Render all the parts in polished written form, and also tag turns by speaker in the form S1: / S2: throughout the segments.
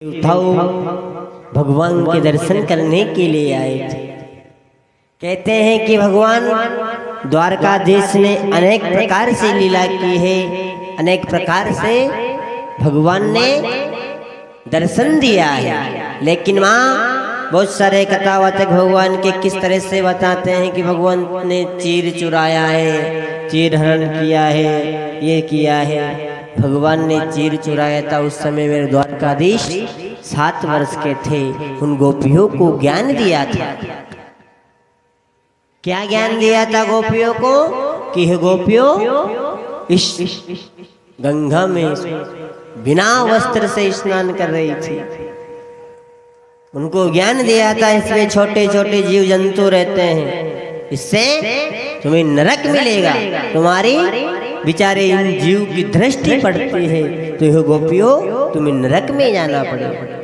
S1: उठाओ भगवान के दर्शन करने के लिए आए थे। कहते हैं कि भगवान द्वारकाधीश ने अनेक प्रकार से लीला की है, अनेक प्रकार से भगवान ने दर्शन दिया है। लेकिन माँ बहुत सारे कथावाचक भगवान के किस तरह से बताते हैं कि भगवान ने चीर चुराया है, चीर हरण किया है, ये किया है। भगवान ने चीर चुराया था उस समय मेरे द्वारकाधीश 7 वर्ष के थे। उन गोपियों को ज्ञान दिया था। क्या ज्ञान दिया था गोपियों को? कि हे गोपियों, इस गंगा में बिना वस्त्र से स्नान कर रही थी। उनको ज्ञान दिया था इसमें छोटे छोटे जीव जंतु रहते हैं, इससे तुम्हें नरक मिलेगा, तुम्हारी बेचारे इन जीव की दृष्टि पड़ती है, तो ये गोपियों तुम्हें नरक में जाना पड़ेगा।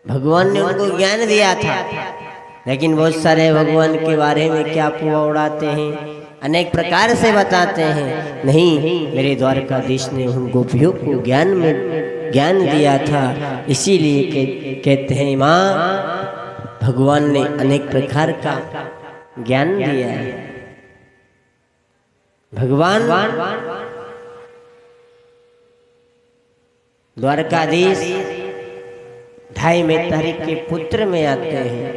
S1: भगवान ने उनको ज्ञान दिया था। लेकिन बहुत सारे भगवान के बारे में क्या पुआ उड़ाते हैं, अनेक प्रकार से बताते हैं। नहीं, मेरे द्वारकाधीश ने उन गोपियों को ज्ञान दिया था। इसीलिए कहते हैं माँ, भगवान ने अनेक प्रकार का ज्ञान दिया है। भगवान द्वारकाधीश 2.5 मेथारी के पुत्र में आते हैं।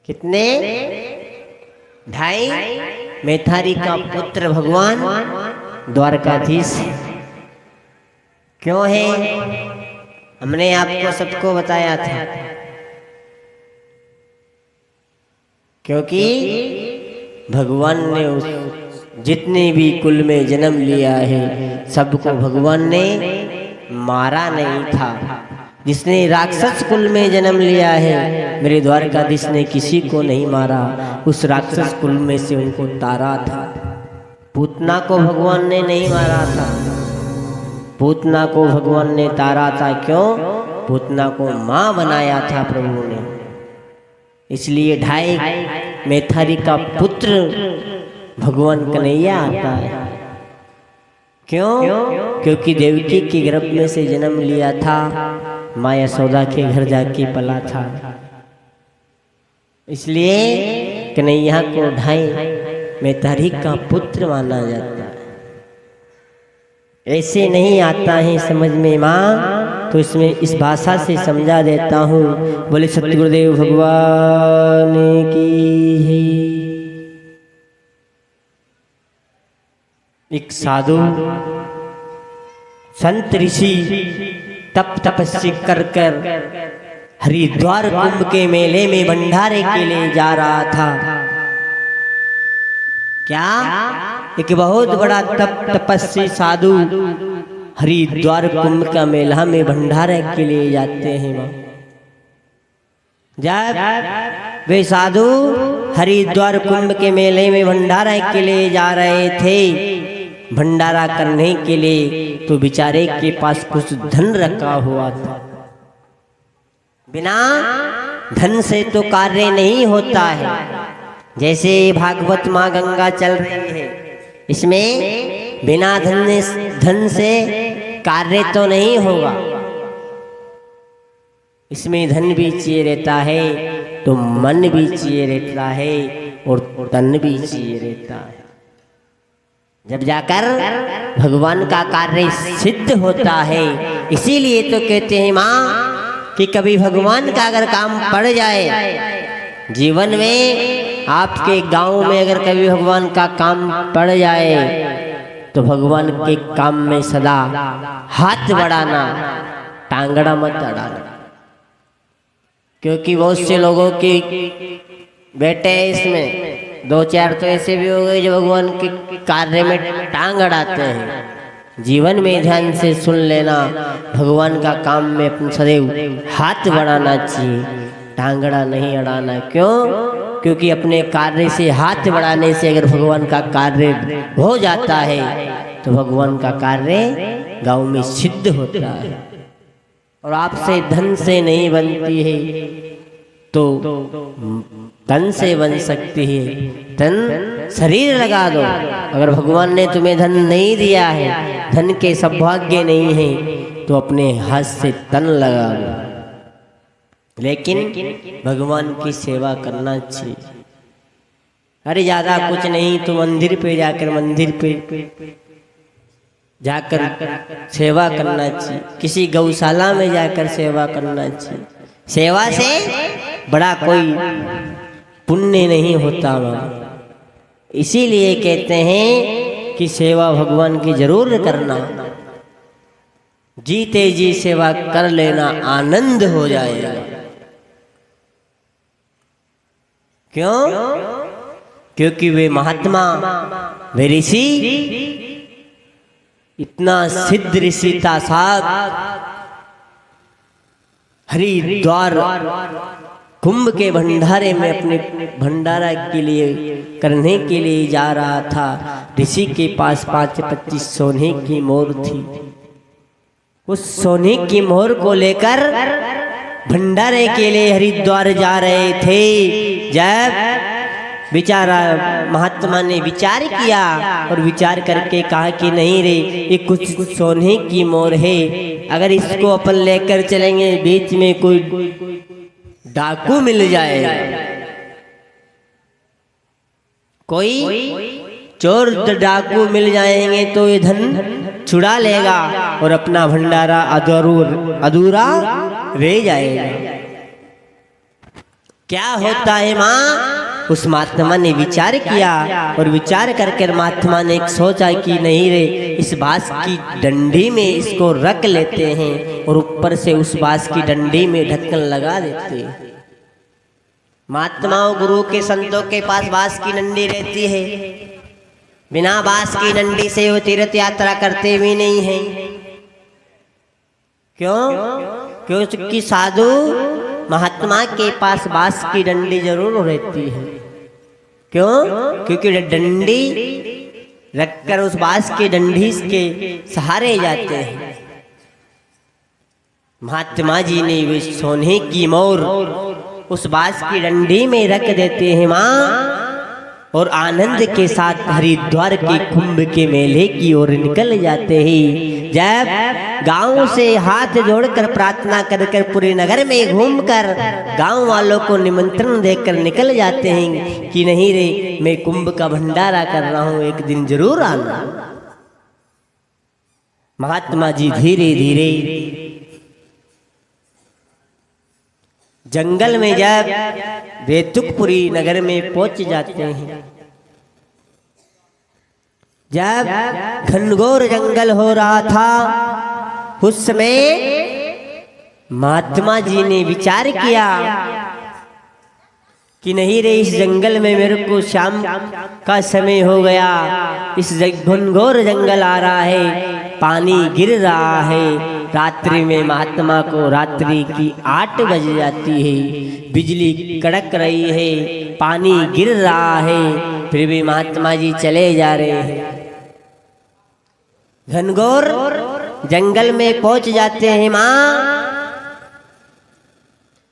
S1: कितने? 2.5 मेथारी का पुत्र भगवान द्वारकाधीश क्यों है? हमने आपको सबको बताया था। क्योंकि भगवान ने उस जितने भी कुल में जन्म लिया है सबको भगवान ने मारा नहीं था। जिसने राक्षस कुल में जन्म लिया है मेरे द्वारकाधीश ने किसी को नहीं मारा। उस राक्षस कुल में से उनको तारा था। पूतना को भगवान ने नहीं मारा था। पूतना को भगवान ने तारा था। क्यों? पूतना को माँ बनाया था प्रभु ने। इसलिए 2.5 मेथारी का पुत्र भगवान कन्हैया आता है। क्यों? क्योंकि देवकी के गर्भ में से जन्म लिया था, माँ यशोदा के घर जाके पला था। इसलिए कन्हैया को 2.5 मेथारी का पुत्र माना जाता है। ऐसे नहीं आता है समझ में माँ, तो इसमें इस भाषा से समझा देता हूँ। बोले सत्य गुरुदेव भगवान की है। एक साधु संत ऋषि तप तपस्या कर कर हरिद्वार कुंभ के मेले में भंडारे के लिए जा रहा था। क्या? एक बहुत बड़ा तपस्वी साधु हरिद्वार कुंभ का मेला में भंडारे के लिए जाते हैं। मां, जब वे साधु हरिद्वार कुंभ के मेले में भंडारा के लिए जा रहे थे, भंडारा करने के लिए, तो बेचारे के पास कुछ धन रखा हुआ था। बिना धन से तो कार्य नहीं होता है। जैसे भागवत माँ गंगा चल रही है, इसमें बिना धन से कार्य तो नहीं होगा। इसमें धन भी चाहिए रहता है, तो मन भी चाहिए रहता है, और तन भी चाहिए रहता है। जब जाकर भगवान का कार्य सिद्ध होता है। इसीलिए तो कहते हैं माँ कि कभी भगवान का अगर काम पड़ जाए जीवन में, आपके गांव में अगर कभी भगवान का काम पड़ जाए, तो भगवान के काम में सदा हाथ बढ़ाना, टांगड़ा मत अड़ाना। क्योंकि बहुत से लोगों के बेटे इसमें 2-4 तो ऐसे भी हो गए जो भगवान के कार्य में टांग अड़ाते हैं। जीवन में ध्यान से सुन लेना, भगवान का काम में अपन सदैव हाथ बढ़ाना चाहिए, टांगड़ा नहीं अड़ाना। क्यों? क्योंकि अपने कार्य से हाथ बढ़ाने से अगर भगवान का कार्य हो जाता है, तो भगवान का कार्य गांव में सिद्ध होता है। और आपसे धन से नहीं बनती है, तो धन से बन सकती है। धन शरीर लगा दो, अगर भगवान ने तुम्हें धन नहीं दिया है, धन के सौभाग्य नहीं है, तो अपने हाथ से तन लगा दो। लेकिन भगवान की सेवा करना चाहिए। अरे ज्यादा कुछ नहीं तो मंदिर पे जाकर सेवा करना चाहिए, किसी गौशाला में जाकर सेवा करना चाहिए। सेवा से बड़ा कोई पुण्य नहीं होता वहाँ। इसीलिए कहते हैं कि सेवा भगवान की जरूर करना, जीते जी सेवा कर लेना, आनंद हो जाएगा। क्यों? क्योंकि वे महात्मा, वे ऋषि, इतना सिद्ध ऋषि था साथ हरिद्वार कुंभ के भंडारे में अपने भंडारा के लिए करने के लिए जा रहा था। ऋषि के पास 5-25 सोने की मोहर थी। उस सोने की मोहर को लेकर भंडारे के लिए हरिद्वार जा रहे थे। जब बेचारा महात्मा ने विचार किया और विचार करके कहा कि नहीं रे, ये कुछ सोने की मोहर है, अगर इसको अपन लेकर चलेंगे, बीच में कोई डाकू मिल जाए, कोई चोर डाकू मिल जाएंगे तो ये धन छुड़ा लेगा और अपना भंडारा अधूरा रह जाएगा। क्या होता है माँ? उस महात्मा ने विचार किया और विचार करके महात्मा ने सोचा कि नहीं रे, इस बांस की डंडी में इसको रख लेते हैं और ऊपर से उस बांस की डंडी में ढक्कन लगा देते हैं। महात्माओं गुरु के संतों के पास बांस की डंडी रहती है, बिना बांस की डंडी से वो तीर्थ यात्रा करते भी नहीं है। क्यों? क्योंकि साधु महात्मा के पास बांस की डंडी जरूर रहती है। क्यों? क्योंकि डंडी रखकर उस बांस की डंडी के सहारे जाते हैं। महात्मा जी ने वे सोने की मोहर उस बांस की डंडी में रख देते हैं माँ, और आनंद के साथ हरिद्वार के कुंभ के मेले की ओर निकल जाते हैं। जब गांव से हाथ जोड़कर प्रार्थना कर पूरे नगर में घूमकर गांव वालों को निमंत्रण देकर निकल जाते हैं कि नहीं रे, मैं कुंभ का भंडारा कर रहा हूं, एक दिन जरूर आना। महात्मा जी धीरे धीरे जंगल में जब बेतुकपुरी नगर में पहुंच जाते हैं, जब घनघोर जंगल हो रहा था, उस समय महात्मा जी ने विचार किया कि नहीं रे, इस जंगल में मेरे को शाम का समय हो गया, इस घनघोर जंगल आ रहा है, पानी गिर रहा है। रात्रि में महात्मा को रात्रि की 8 बज जाती है, बिजली कड़क रही है, पानी गिर रहा है, फिर भी महात्मा जी चले जा रहे हैं। घनघोर जंगल में पहुंच जाते हैं माँ,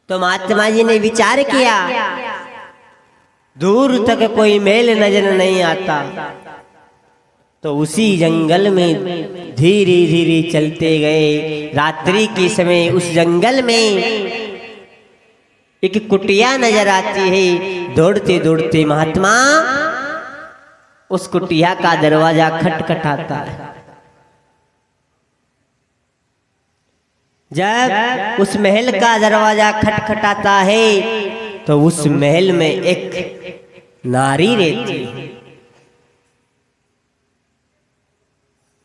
S1: तो महात्मा जी ने विचार किया, दूर तक कोई मेल नजर नहीं आता, तो उसी जंगल में धीरे धीरे चलते गए। रात्रि के समय उस जंगल में एक कुटिया नजर आती है। दौड़ते दौड़ते महात्मा उस कुटिया का दरवाजा खटखटाता है। जब उस महल का दरवाजा खटखटाता है तो उस महल में एक नारी रहती है।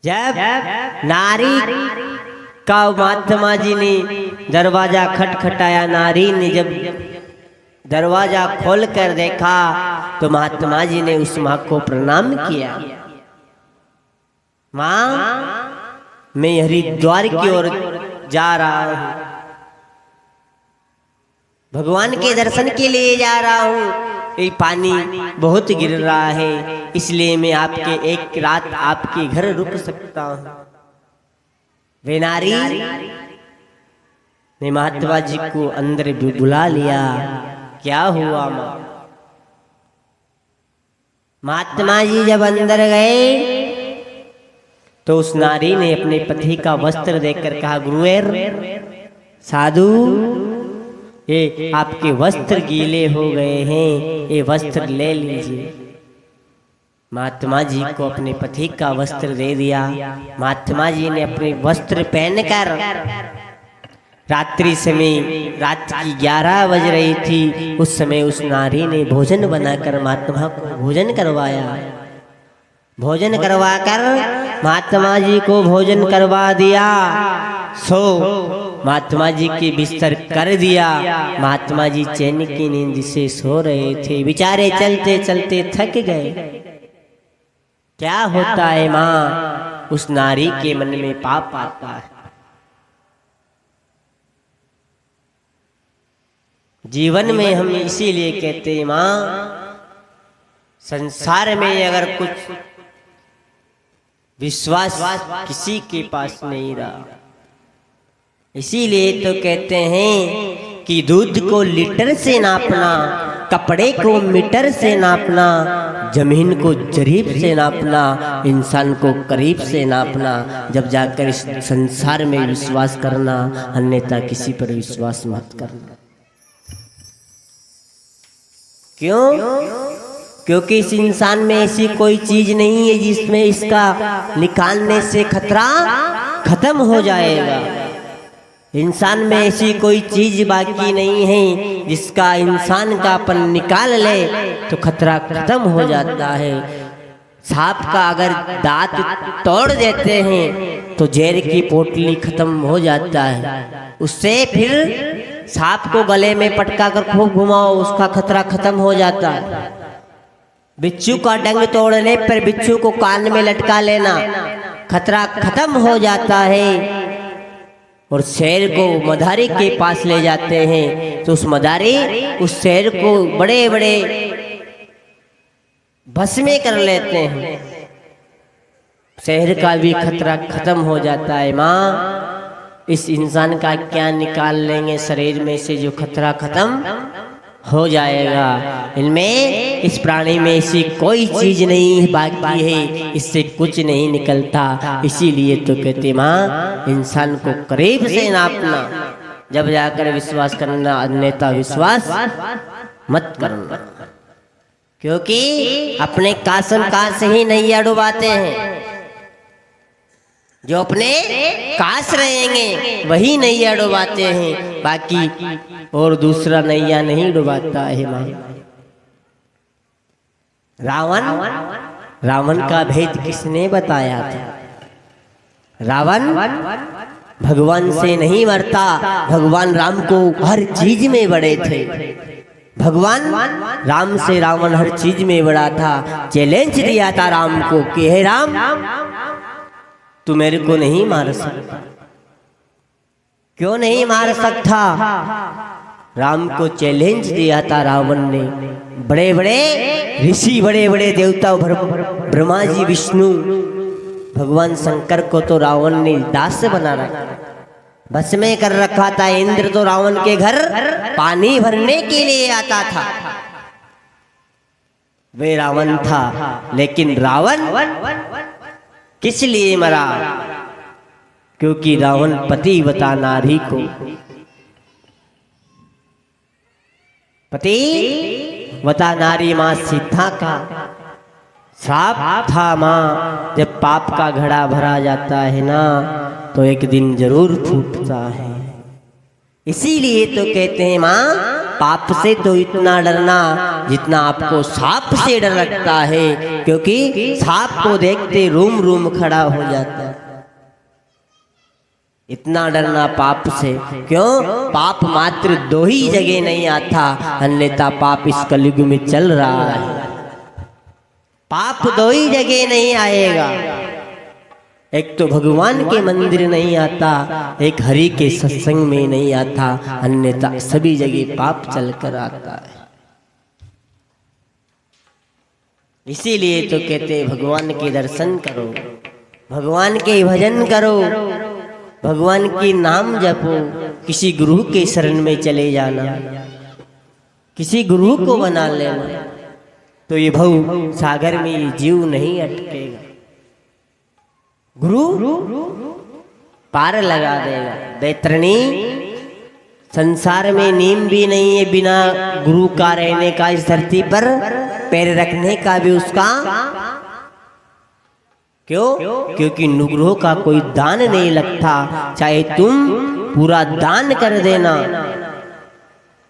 S1: जब नारी का महात्मा जी ने दरवाजा खटखटाया, नारी ने जब दरवाजा खोलकर देखा तो महात्मा जी ने उस माँ को प्रणाम किया। माँ, मैं हरिद्वार की ओर जा रहा हूँ, भगवान के दर्शन के लिए जा रहा हूँ, ये पानी बहुत गिर रहा है, इसलिए मैं आपके एक रात आपके घर रुक सकता हूँ। वे नारी ने महात्मा जी को अंदर बुला लिया क्या हुआ माँ? महात्मा जी जब अंदर गए तो उस नारी ने अपने पति का वस्त्र देखकर कहा, गुरुवर साधु, ये आपके वस्त्र गीले हो गए हैं, ये वस्त्र ले लीजिए। महात्मा जी को अपने पति का वस्त्र दे दिया। महात्मा जी ने अपने वस्त्र पहनकर रात्रि समय, रात की 11 बज रही थी, उस समय उस नारी ने भोजन बनाकर महात्मा को भोजन करवाया। भोजन करवाकर महात्मा जी को भोजन करवा दिया। सो महात्मा जी के बिस्तर कर दिया। महात्मा जी चैन की नींद से सो रहे थे। बेचारे चलते चलते थक गए। क्या होता है माँ? उस नारी के मन में पाप आता है। जीवन में हम इसीलिए कहते हैं माँ, संसार में अगर कुछ विश्वास किसी के पास नहीं रहा, इसीलिए तो कहते हैं कि दूध को लीटर से नापना, कपड़े को मीटर से नापना, जमीन को जरीब से नापना, इंसान को करीब से नापना, जब जाकर इस संसार में विश्वास करना, अन्यथा किसी पर विश्वास मत करना। क्यों? क्योंकि इस इंसान में ऐसी कोई चीज नहीं है जिसमें इसका निकालने से खतरा खत्म हो जाएगा। इंसान में ऐसी कोई चीज बाकी नहीं है जिसका इंसान का अपन निकाल ले तो खतरा खत्म हो जाता है। सांप का अगर दांत तोड़ देते हैं तो जहर की पोटली खत्म हो जाता है। उससे फिर सांप को गले में पटका कर खूब घुमाओ, उसका खतरा खत्म हो जाता है। बिच्छू का डंग तोड़ने पर बिच्छू को कान में लटका लेना, खतरा खत्म हो जाता है। और शेर को मदारी के पास ले जाते हैं तो उस मदारी उस शेर को बड़े बड़े भस्मे कर लेते हैं, शेर का भी खतरा खत्म हो जाता है। माँ, इस इंसान का क्या निकाल लेंगे शरीर में से जो खतरा खत्म हो जाएगा। इनमें, इस प्राणी में ऐसी कोई चीज नहीं बाकी है, इससे कुछ नहीं निकलता। इसीलिए तो कहते माँ, इंसान को करीब से नापना, जब जाकर विश्वास करना, अन्यथा विश्वास मत करना। क्योंकि अपने कासम का से ही नैया डुबाते हैं। जो अपने कास रहेंगे वही नैया डुबाते हैं, बाकी और दूसरा नैया नहीं डुबाता है। रावण का भेद किसने बताया था? रावण भगवान से नहीं मरता, भगवान राम को हर चीज में बड़े थे। भगवान राम से रावण हर चीज में बड़ा था। चैलेंज दिया था राम को कि हे राम, तू मेरे को नहीं मार सकता। क्यों नहीं मार सकता? राम को चैलेंज दिया था रावण ने। बड़े बड़े ऋषि, बड़े बड़े देवता, ब्रह्मा जी, विष्णु, भगवान शंकर को तो रावण ने दास बना रखा, बस में कर रखा था। इंद्र तो रावण के घर पानी भरने के लिए आता था। वे रावण था, लेकिन रावण किस लिए मरा? क्योंकि रावण पतिव्रता नारी को, पतिव्रता नारी माँ सीता का श्राप था। माँ, जब पाप का घड़ा भरा जाता है ना, तो एक दिन जरूर फूटता है। इसीलिए तो कहते हैं माँ, पाप से तो इतना डरना जितना आपको सांप से डर लगता है, क्योंकि सांप को देखते रूम रूम खड़ा हो जाता है। इतना डरना पाप से। क्यों? पाप मात्र दो ही जगह नहीं आता, अन्यथा पाप इस कलयुग में चल रहा है। पाप दो ही जगह नहीं आएगा, एक तो भगवान के मंदिर नहीं आता, एक हरि के सत्संग में नहीं आता, अन्यथा सभी जगह पाप चलकर आता है। इसीलिए तो कहते भगवान के दर्शन करो, भगवान के भजन करो, भगवान के नाम जपो, किसी गुरु के शरण में चले जाना, किसी गुरु को बना लेना तो ये भव सागर में ये जीव नहीं अटकेगा। गुरु पार लगा देगा। बैतरणी संसार में नीम भी नहीं है बिना गुरु का रहने का, इस धरती पर पैर रखने का भी उसका। क्यों? क्योंकि नुग्रह का कोई दान नहीं लगता। चाहे तुम पूरा दान कर देना,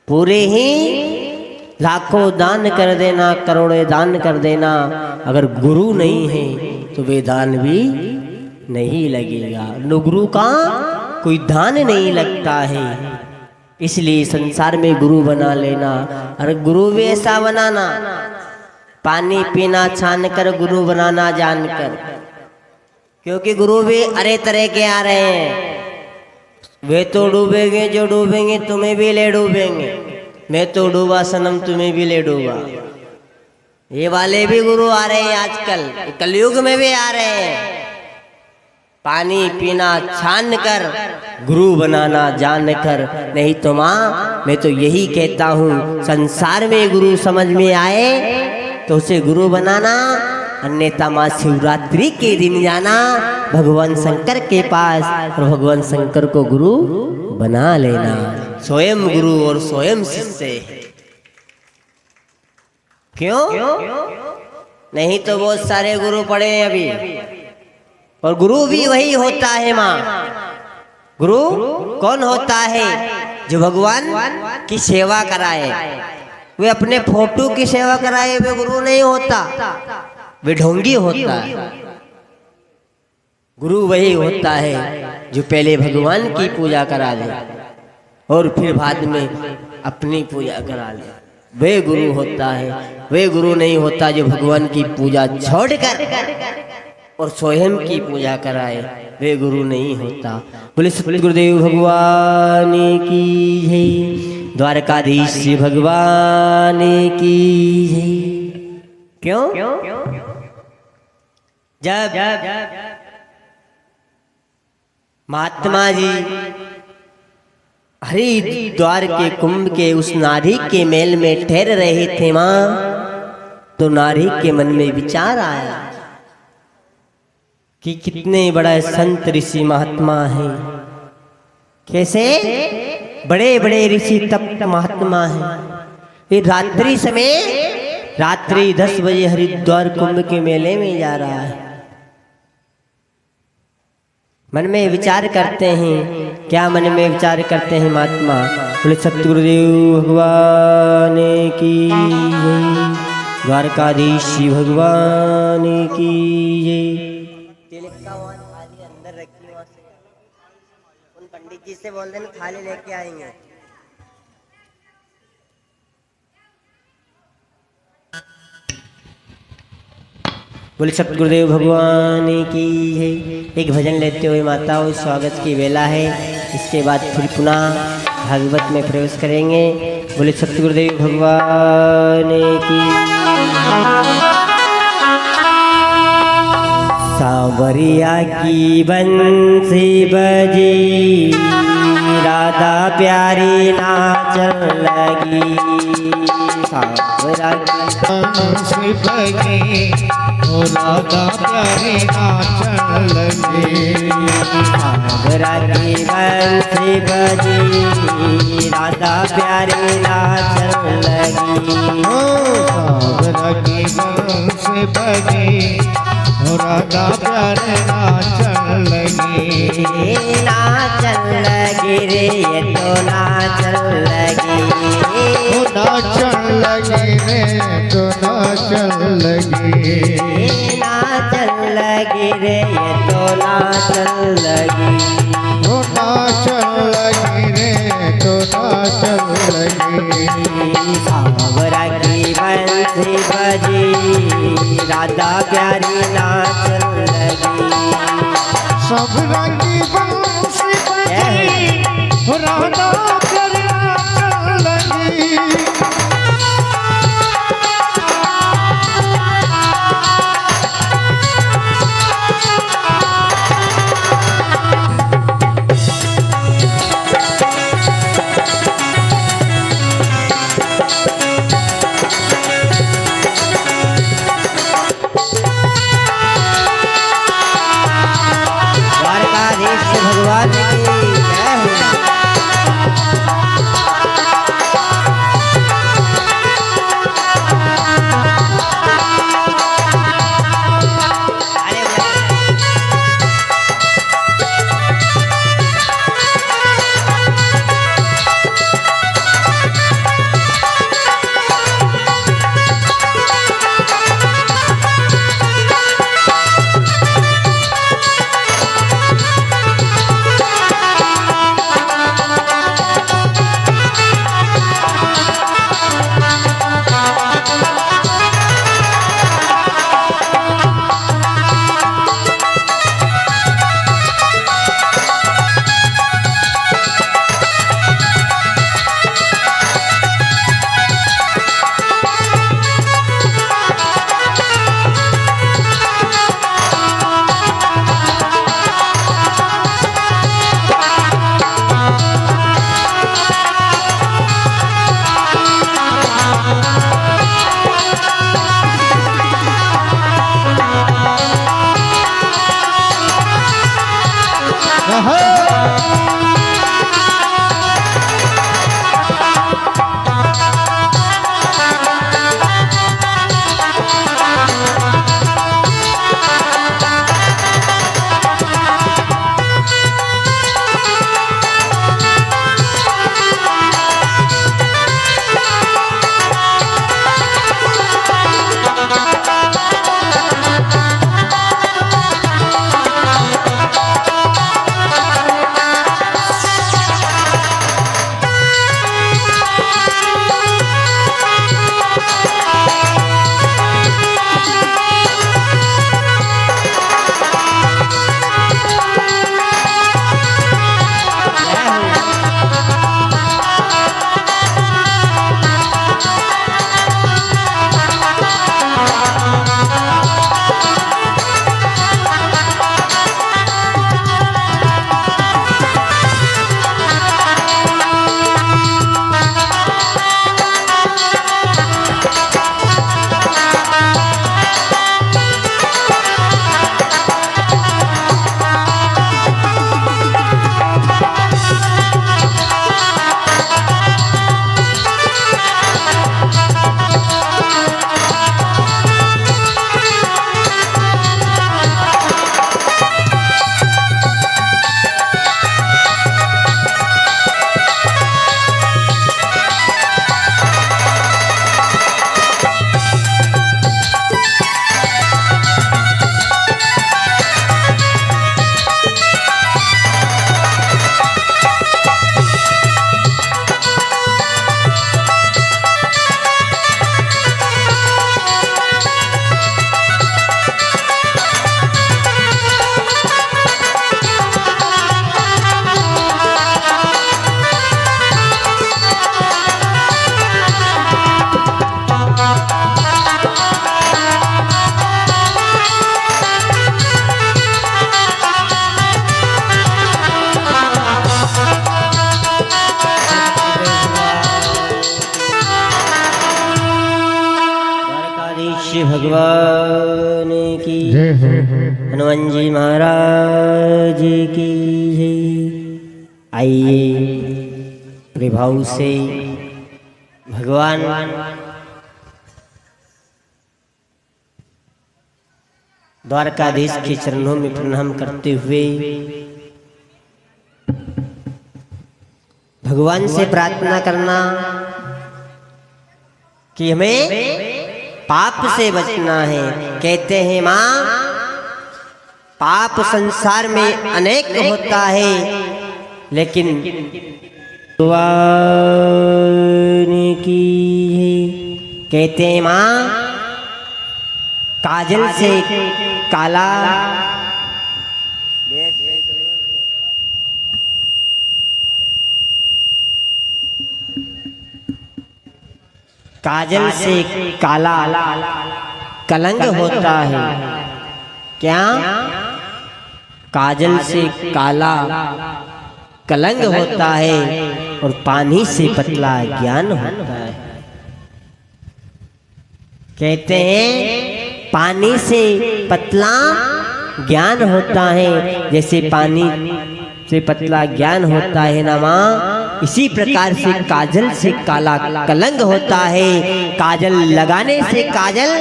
S1: पूरे ही लाखों दान कर देना, करोड़ों दान कर देना, अगर गुरु नहीं है तो वे दान भी नहीं लगेगा। नुग्रह का कोई दान नहीं लगता है। इसलिए संसार में गुरु बना लेना। और गुरु भी ऐसा बनाना, पानी पीना छान कर गुरु बनाना जानकर। क्योंकि गुरु भी अरे तरह के आ रहे हैं। वे तो डूबेंगे, जो डूबेंगे तुम्हें भी ले डूबेंगे। मैं तो डूबा सनम, तुम्हें भी ले डूबा। ये वाले भी गुरु आ रहे हैं आजकल, कलयुग में भी आ रहे हैं। पानी पीना छान कर गुरु बनाना जान कर। नहीं तो माँ, मैं तो यही कहता हूँ, संसार में गुरु समझ में आए तो उसे गुरु बनाना, अन्यथा माँ शिवरात्रि के दिन जाना भगवान शंकर के पास और भगवान शंकर को गुरु बना लेना। स्वयं गुरु और स्वयं शिष्य। क्यों? नहीं तो बहुत सारे गुरु पड़े हैं अभी, और गुरु भी वही होता है माँ। गुरु कौन होता है? जो भगवान की सेवा कराए। वे अपने फोटो की सेवा कराए वे गुरु नहीं होता, वे ढोंगी होता है। गुरु वही होता है जो पहले भगवान की पूजा करा ले और फिर बाद में अपनी पूजा करा ले। वे गुरु होता है। वे गुरु नहीं होता जो भगवान की पूजा छोड़कर और स्वयं की पूजा कराए। वे गुरु नहीं होता। बोले सतगुरु गुरुदेव भगवान की जय। द्वारकाधीश भगवान की जय। क्यों? जब महात्मा जी हरिद्वार के कुंभ के उस नारी के मेल में ठहर रहे थे माँ, तो नारी के मन में विचार आया कि कितने बड़ा संत ऋषि महात्मा हैं। कैसे बड़े बड़े ऋषि तप महात्मा हैं। ये रात्रि समय, रात्रि 10 बजे हरिद्वार कुंभ के मेले में जा रहा है। मन में विचार करते हैं। क्या मन में विचार करते हैं महात्मा? बोले सतगुरुदेव भगवान की जय। द्वारकाधीश भगवान की जय। तिलक का वहाँ थाली अंदर रखी, वहाँ से उन पंडित जी से बोल देना थाली लेके आएंगे। बोले सतगुरुदेव भगवान की है। एक भजन लेते हुए माताओं स्वागत की बेला है। इसके बाद फिर पुनः भागवत में प्रवेश करेंगे। बोले सतगुरुदेव भगवान की। सांवरिया की बंसी बजी, राधा प्यारी नाचन लगी। सांवरिया की बंसी बजी, राधा प्यारी नाचन लगी। सांवरिया की बंसी बजी, राधा प्यारी नाचन लगी। सांवरिया की बंसी बजी, राधा प्यारे नाचन लगी। नाचन लगी रे ये तो नाचन लगी। नाचन लगी रे तो नाचन लगी। नाचन लगी रे ये तो नाचन लगी। नाचन लगी रे तो नाचन लगी। सांवरिया की बंसी बजी, राधा प्यारी नाचन लगी। सांवरिया की बंसी बजी, राधा प्यारी नाचन लगी। भगवान की
S2: जय हो।
S1: हनुमान जी महाराज की जय। आइए प्रभाव से भगवान द्वारकाधीश के चरणों में प्रणाम करते हुए भगवान से प्रार्थना करना कि हमें पाप से बचना है। कहते हैं माँ, पाप संसार में अनेक होता है, लेकिन भगवान की कहते हैं माँ, काजल से काला काजल से काला कलंक होता है। क्या? काजल से काला कलंक होता है और पानी से पतला ज्ञान होता है। कहते हैं पानी से पतला ज्ञान होता है, जैसे पानी से पतला ज्ञान होता है ना माँ, इसी प्रकार से काजल से काला कलंक होता है। काजल लगाने से काजल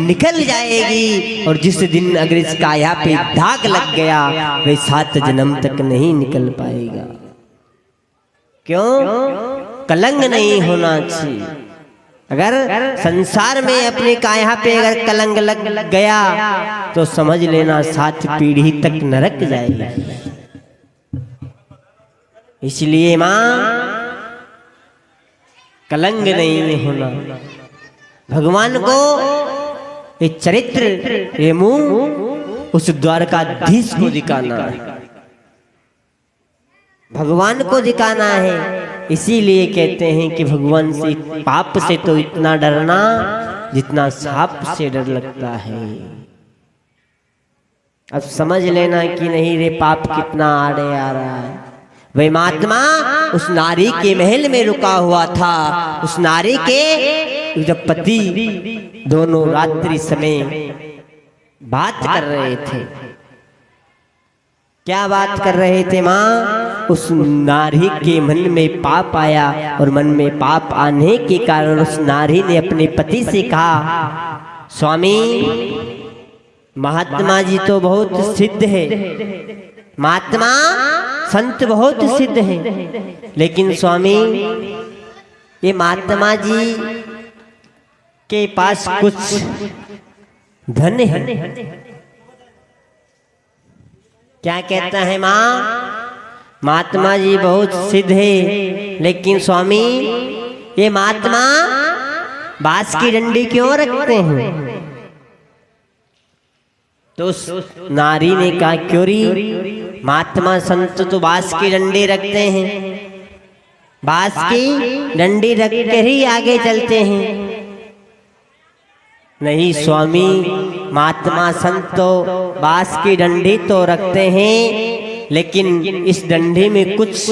S1: निकल जाएगी, और जिस दिन अगर इस काया पे दाग लग गया वे 7 जन्म तक नहीं निकल पाएगा। क्यों? कलंक नहीं होना चाहिए। अगर संसार में अपने काया पे अगर कलंक लग गया तो समझ लेना 7 पीढ़ी तक नरक जाएगी। इसलिए माँ, कलंक नहीं होना। भगवान को ये चरित्र, ये मुंह उस द्वारकाधीश को दिखाना है, भगवान को दिखाना है। इसीलिए कहते हैं कि भगवान से, पाप से तो इतना डरना जितना सांप से डर लगता है। अब समझ लेना कि नहीं रे, पाप कितना आड़े आ रहा है। वह महात्मा उस नारी के महल में रुका हुआ था। उस नारी के जब पति दोनों रात्रि समय बात कर रहे थे। क्या बात कर रहे थे माँ? उस नारी के मन में पाप आया, और मन में पाप आने के कारण उस नारी ने अपने पति से कहा, स्वामी महात्मा जी तो बहुत सिद्ध है, महात्मा संत बहुत सिद्ध है, लेकिन स्वामी ये महात्मा जी के पास कुछ धन है। क्या कहता है माँ? महात्मा जी बहुत सिद्ध है, लेकिन स्वामी ये महात्मा बांस की डंडी क्यों रखते हैं? तो उस नारी ने कहा, क्यों री, महात्मा संत तो बांस की डंडी रखते हैं, बांस की डंडी रख कर ही आगे चलते हैं। नहीं स्वामी, महात्मा संत तो बांस की डंडी तो रखते हैं, लेकिन इस डंडी में कुछ,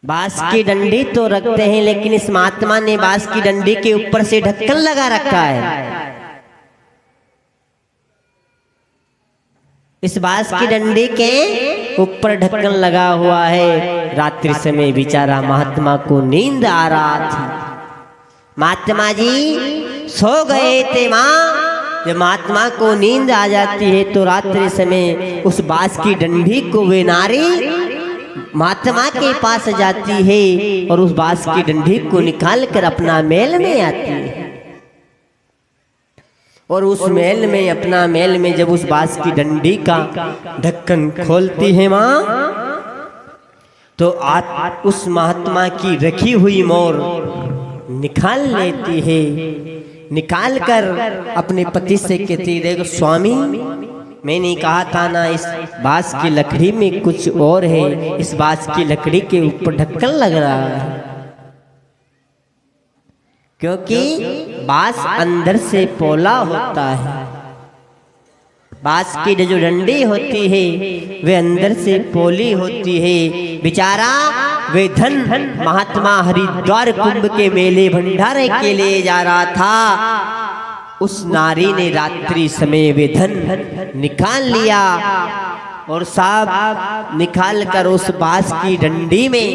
S1: बांस की डंडी तो रखते हैं, लेकिन इस महात्मा ने बांस की डंडी के ऊपर से ढक्कन लगा रखा है। इस बांस की डंडी के ऊपर ढक्कन लगा हुआ है। रात्रि समय बेचारा महात्मा को नींद आ रहा था। महात्मा जी सो गए थे माँ। जब महात्मा को नींद आ जाती है तो रात्रि समय उस बांस की डंडी को वे नारी महात्मा के पास जाती है और उस बांस की डंडी को निकाल कर अपना महल में आती है। और उस महल में, अपना महल में जब उस बांस की डंडी का ढक्कन खोलती है माँ, तो उस महात्मा की रखी हुई मोर निकाल लेती है। निकाल कर अपने पति से कहती, देखो स्वामी, मैंने कहा था ना इस बांस की लकड़ी में कुछ और है, इस बांस की लकड़ी के ऊपर ढक्कन लग रहा है, क्योंकि बांस अंदर से पोला होता है। बांस की जो डंडी होती है वे अंदर से पोली होती है। बेचारा वे धन महात्मा हरिद्वार कुंभ के मेले भंडारे के लिए जा रहा था। उस नारी ने रात्रि समय वे धन निकाल लिया और साहब निकाल कर उस बांस की डंडी में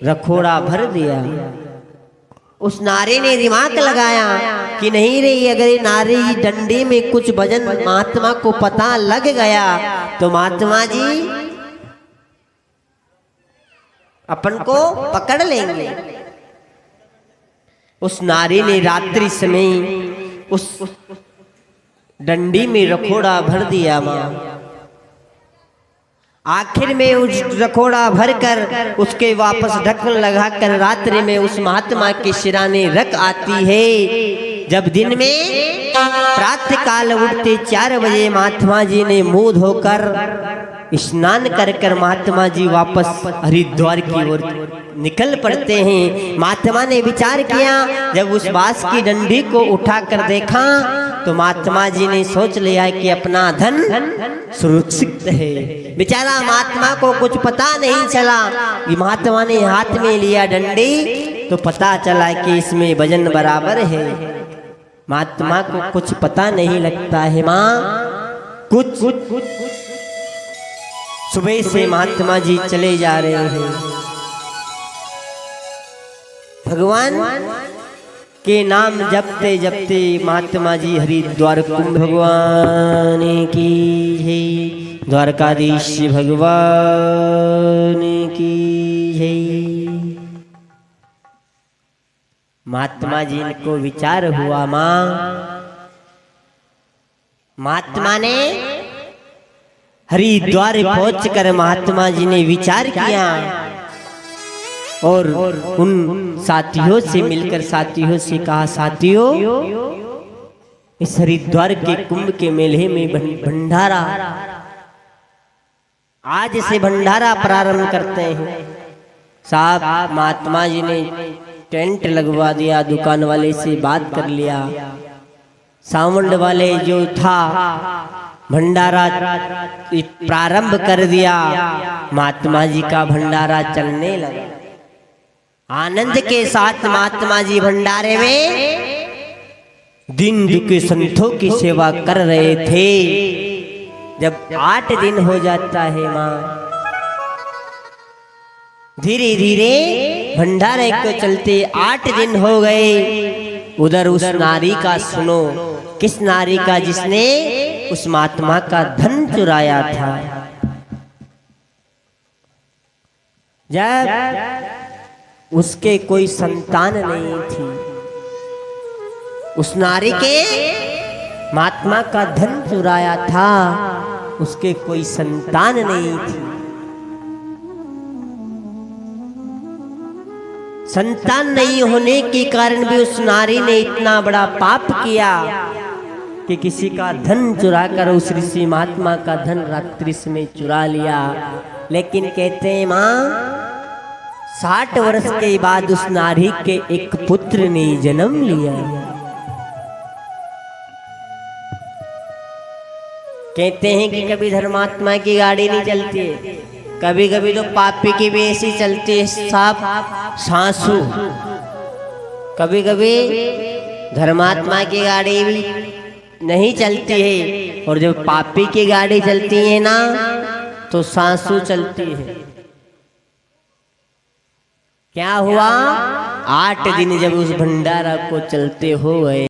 S1: रखोड़ा भर दिया। उस नारी ने दिमाग लगाया कि नहीं रही, अगर ये नारी डंडी में कुछ वजन महात्मा को पता लग गया तो महात्मा जी अपन को पकड़ लेंगे। उस नारी ने रात्रि समय उस डंडी में रखोड़ा भर दिया। मां आखिर में उस रखोड़ा भरकर उसके वापस ढक्कन लगाकर रात्रि में उस महात्मा के सिराने रख आती है। जब दिन में प्रातः काल उठते 4 बजे महात्मा जी ने मुंह धोकर स्नान कर कर महात्मा जी वापस हरिद्वार की ओर निकल पड़ते हैं। महात्मा ने विचार किया, जब उस बांस की डंडी को उठाकर देखा तो महात्मा जी ने सोच लिया कि अपना धन सुरक्षित है। बेचारा महात्मा को कुछ पता नहीं चला कि महात्मा ने हाथ में लिया डंडी तो पता चला कि इसमें वजन बराबर है। महात्मा को कुछ पता नहीं लगता है। माँ कुछ सुबह से महात्मा जी चले जा रहे हैं। भगवान के नाम जपते जपते महात्मा जी हरिद्वार कुंभ भगवान की जय, द्वारकाधीश भगवान की जय। महात्मा जी को विचार हुआ। मां महात्मा ने हरिद्वार पहुंचकर महात्मा जी ने विचार किया और उन साथियों से मिलकर साथियों से कहा, साथियों इस हरिद्वार के कुंभ के मेले में भंडारा, आज से भंडारा प्रारंभ करते हैं। साहब महात्मा जी ने टेंट लगवा दिया, दुकान वाले से बात कर लिया। सावंड वाले जो था भंडारा प्रारंभ कर दिया। महात्मा जी का भंडारा चलने लगा। आनंद के साथ महात्मा जी भंडारे में दिन दुखे संतों की सेवा कर रहे थे। जब 8 दिन हो जाता है, मां धीरे धीरे भंडारे को चलते 8 दिन हो गए। उधर उस नारी का सुनो, किस नारी का? जिसने उस महात्मा का धन चुराया था। जब उसके कोई संतान नहीं थी, उस नारी के महात्मा का धन चुराया था, उसके कोई संतान नहीं थी। संतान नहीं होने के कारण भी उस नारी ने इतना बड़ा पाप किया कि किसी का धन चुराकर उस ऋषि महात्मा का धन रात्रि में चुरा लिया। लेकिन कहते हैं मां 60 वर्ष के बाद उस नारी के एक पुत्र ने जन्म लिया। कहते हैं कि कभी धर्मात्मा की गाड़ी नहीं चलती है, कभी कभी तो पापी की भी ऐसी चलती है साफ सासू। कभी कभी धर्मात्मा की गाड़ी भी नहीं चलती है और जब पापी की गाड़ी चलती है ना तो सासू चलती है। क्या हुआ? 8 दिन जब उस भंडारा को चलते हो गए